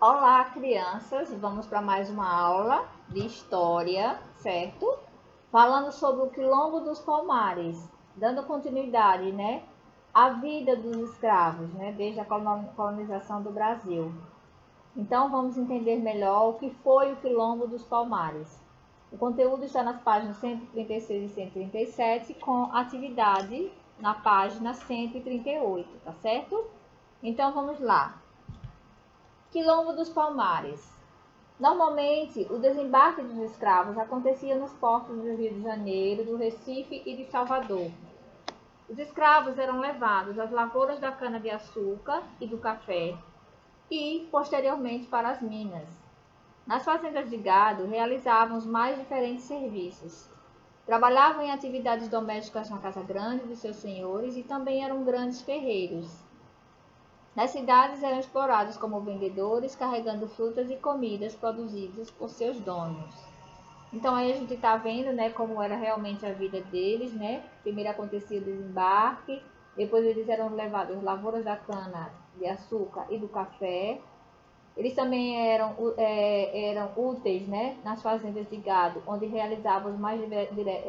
Olá, crianças! Vamos para mais uma aula de história, certo? Falando sobre o Quilombo dos Palmares, dando continuidade, né, à vida dos escravos, né, desde a colonização do Brasil. Então, vamos entender melhor o que foi o Quilombo dos Palmares. O conteúdo está nas páginas 136 e 137, com atividade na página 138, tá certo? Então, vamos lá. Quilombo dos Palmares. Normalmente, o desembarque dos escravos acontecia nos portos do Rio de Janeiro, do Recife e de Salvador. Os escravos eram levados às lavouras da cana-de-açúcar e do café e, posteriormente, para as minas. Nas fazendas de gado, realizavam os mais diferentes serviços. Trabalhavam em atividades domésticas na casa grande de seus senhores e também eram grandes ferreiros. Nas cidades eram explorados como vendedores, carregando frutas e comidas produzidas por seus donos. Então aí a gente está vendo, né, como era realmente a vida deles, né? Primeiro acontecia o desembarque, depois eles eram levados às lavouras da cana de açúcar e do café. Eles também eram úteis, né, nas fazendas de gado, onde realizavam os mais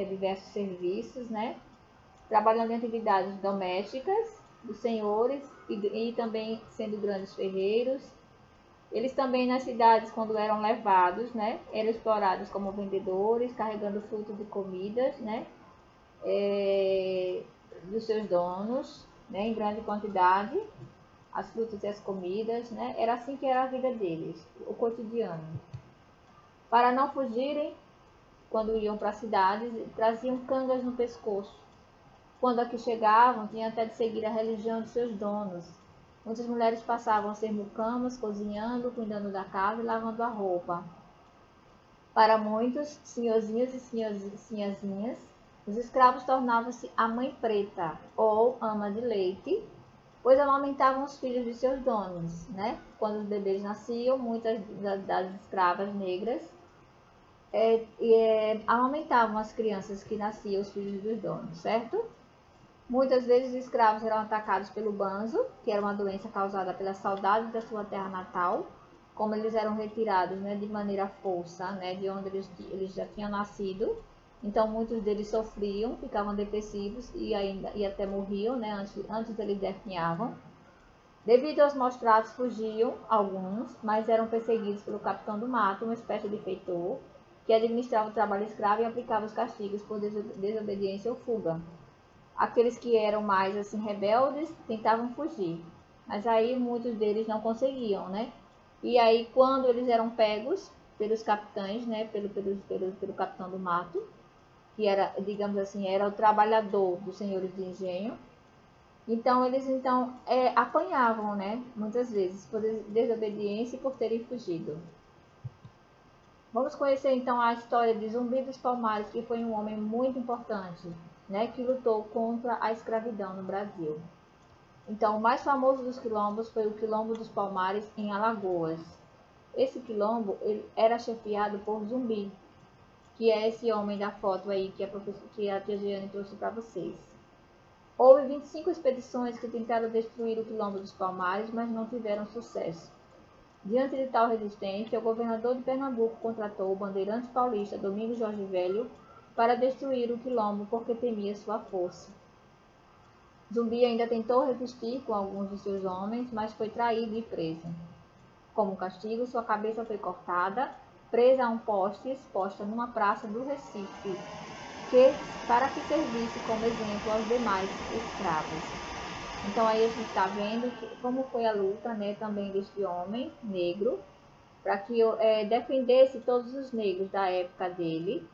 diversos serviços, né? Trabalhando em atividades domésticas dos senhores e também sendo grandes ferreiros. Eles também nas cidades, quando eram levados, né, eram explorados como vendedores, carregando frutas e comidas, né, dos seus donos, né, em grande quantidade, as frutas e as comidas, né, era assim que era a vida deles, o cotidiano. Para não fugirem, quando iam para as cidades, traziam cangas no pescoço. Quando aqui chegavam, tinham até de seguir a religião de seus donos. Muitas mulheres passavam a ser mucamas, cozinhando, cuidando da casa e lavando a roupa. Para muitos senhorzinhos e sinhazinhas, os escravos tornavam-se a mãe preta, ou ama de leite, pois amamentavam os filhos de seus donos, né? Quando os bebês nasciam, muitas das escravas negras amamentavam as crianças que nasciam, os filhos dos donos, certo? Muitas vezes os escravos eram atacados pelo banzo, que era uma doença causada pela saudade da sua terra natal, como eles eram retirados, né, de maneira força, né, de onde eles já tinham nascido. Então muitos deles sofriam, ficavam depressivos e até morriam, né, antes eles definhavam. Devido aos maus tratos, fugiam alguns, mas eram perseguidos pelo capitão do mato, uma espécie de feitor, que administrava o trabalho escravo e aplicava os castigos por desobediência ou fuga. Aqueles que eram mais assim rebeldes tentavam fugir, mas aí muitos deles não conseguiam, né? E aí quando eles eram pegos pelos capitães, né, pelo capitão do mato, que era, digamos assim, era o trabalhador dos senhores de engenho, então eles apanhavam, né, muitas vezes por desobediência e por terem fugido. Vamos conhecer então a história de Zumbi dos Palmares, que foi um homem muito importante, né, que lutou contra a escravidão no Brasil. Então, o mais famoso dos quilombos foi o Quilombo dos Palmares, em Alagoas. Esse quilombo ele era chefiado por Zumbi, que é esse homem da foto aí que a tia Giane trouxe para vocês. Houve 25 expedições que tentaram destruir o Quilombo dos Palmares, mas não tiveram sucesso. Diante de tal resistência, o governador de Pernambuco contratou o bandeirante paulista Domingos Jorge Velho para destruir o quilombo porque temia sua força. Zumbi ainda tentou resistir com alguns de seus homens, mas foi traído e preso. Como castigo, sua cabeça foi cortada, presa a um poste e exposta numa praça do Recife, para que servisse como exemplo aos demais escravos. Então aí a gente está vendo como foi a luta, né, também deste homem negro, para que defendesse todos os negros da época dele,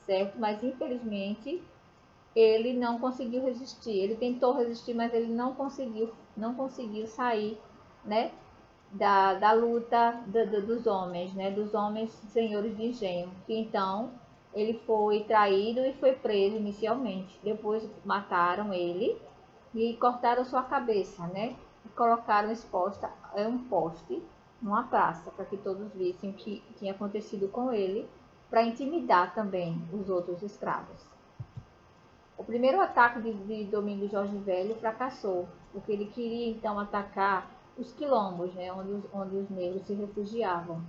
certo? Mas infelizmente ele não conseguiu resistir. Ele tentou resistir, mas ele não conseguiu sair, né, da luta dos homens, né, dos homens senhores de engenho. Que então ele foi traído e foi preso inicialmente. Depois mataram ele e cortaram sua cabeça, né? E colocaram exposta em um poste, numa praça, para que todos vissem o que tinha acontecido com ele, para intimidar também os outros escravos. O primeiro ataque de Domingos Jorge Velho fracassou, porque ele queria então atacar os quilombos, né, onde os negros se refugiavam.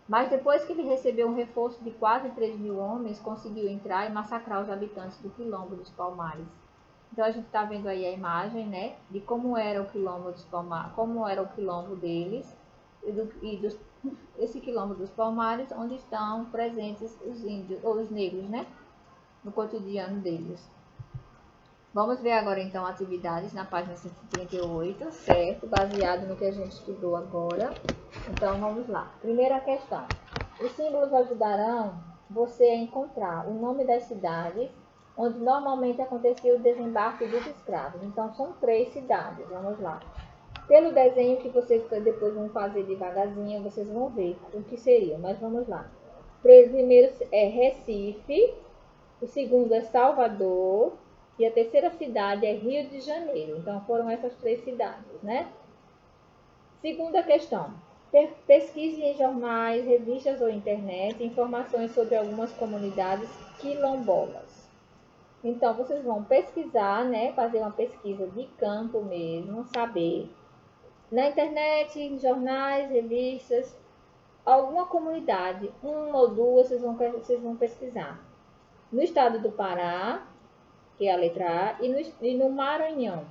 Mas depois que ele recebeu um reforço de quase 3 mil homens, conseguiu entrar e massacrar os habitantes do Quilombo dos Palmares. Então a gente está vendo aí a imagem, né, de como era o Quilombo dos Palmares, como era o Quilombo deles esse Quilombo dos Palmares, onde estão presentes os índios ou os negros, né, no cotidiano deles. Vamos ver agora então atividades na página 138, certo? Baseado no que a gente estudou agora. Então vamos lá. Primeira questão. Os símbolos ajudarão você a encontrar o nome das cidades onde normalmente acontecia o desembarque dos escravos. Então são 3 cidades. Vamos lá. Pelo desenho que vocês depois vão fazer devagarzinho, vocês vão ver o que seria. Mas vamos lá. O primeiro é Recife, o segundo é Salvador e a terceira cidade é Rio de Janeiro. Então foram essas 3 cidades, né? Segunda questão. Pesquise em jornais, revistas ou internet informações sobre algumas comunidades quilombolas. Então vocês vão pesquisar, né? Fazer uma pesquisa de campo mesmo, saber na internet, em jornais, revistas, alguma comunidade, uma ou duas, vocês vão pesquisar. No estado do Pará, que é a letra A, e no Maranhão.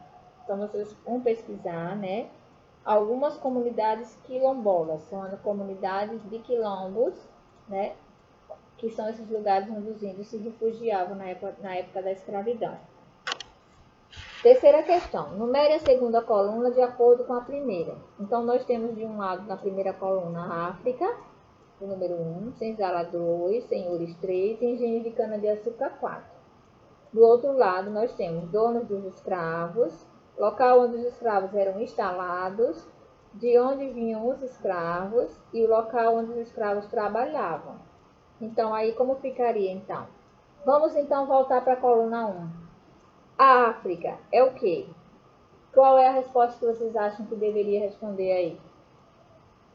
Então vocês vão pesquisar, né, algumas comunidades quilombolas, são comunidades de quilombos, né, que são esses lugares onde os índios se refugiavam na época da escravidão. Terceira questão. Numere a segunda coluna de acordo com a primeira. Então, nós temos de um lado, na primeira coluna, África, o número 1, Senzala 2, Senhores 3 e Engenhos de Cana-de-Açúcar 4. Do outro lado, nós temos donos dos escravos, local onde os escravos eram instalados, de onde vinham os escravos e o local onde os escravos trabalhavam. Então, aí como ficaria então? Vamos então voltar para a coluna 1. A África é o quê? Qual é a resposta que vocês acham que deveria responder aí?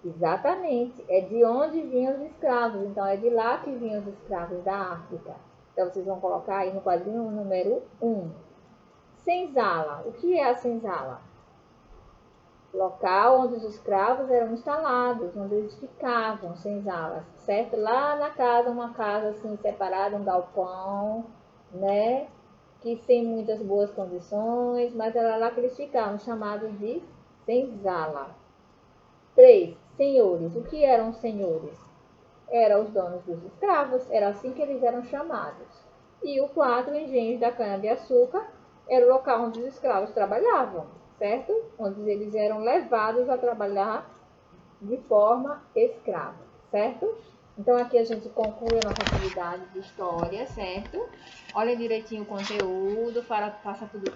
Exatamente, é de onde vinham os escravos. Então, é de lá que vinham os escravos da África. Então, vocês vão colocar aí no quadrinho o número 1. Senzala. O que é a senzala? Local onde os escravos eram instalados, onde eles ficavam, senzalas, certo? Lá na casa, uma casa assim separada, um galpão, né? Que sem muitas boas condições, mas era lá que eles ficavam, chamados de senzala. 3. Senhores. O que eram senhores? Eram os donos dos escravos, era assim que eles eram chamados. E o 4, engenhos da cana-de-açúcar, era o local onde os escravos trabalhavam, certo? Onde eles eram levados a trabalhar de forma escrava, certo? Então, aqui a gente conclui a nossa atividade de história, certo? Olha direitinho o conteúdo, faça tudo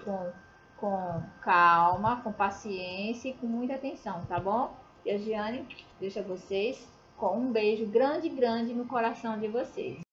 com calma, com paciência e com muita atenção, tá bom? E a Giane deixa vocês com um beijo grande, grande no coração de vocês.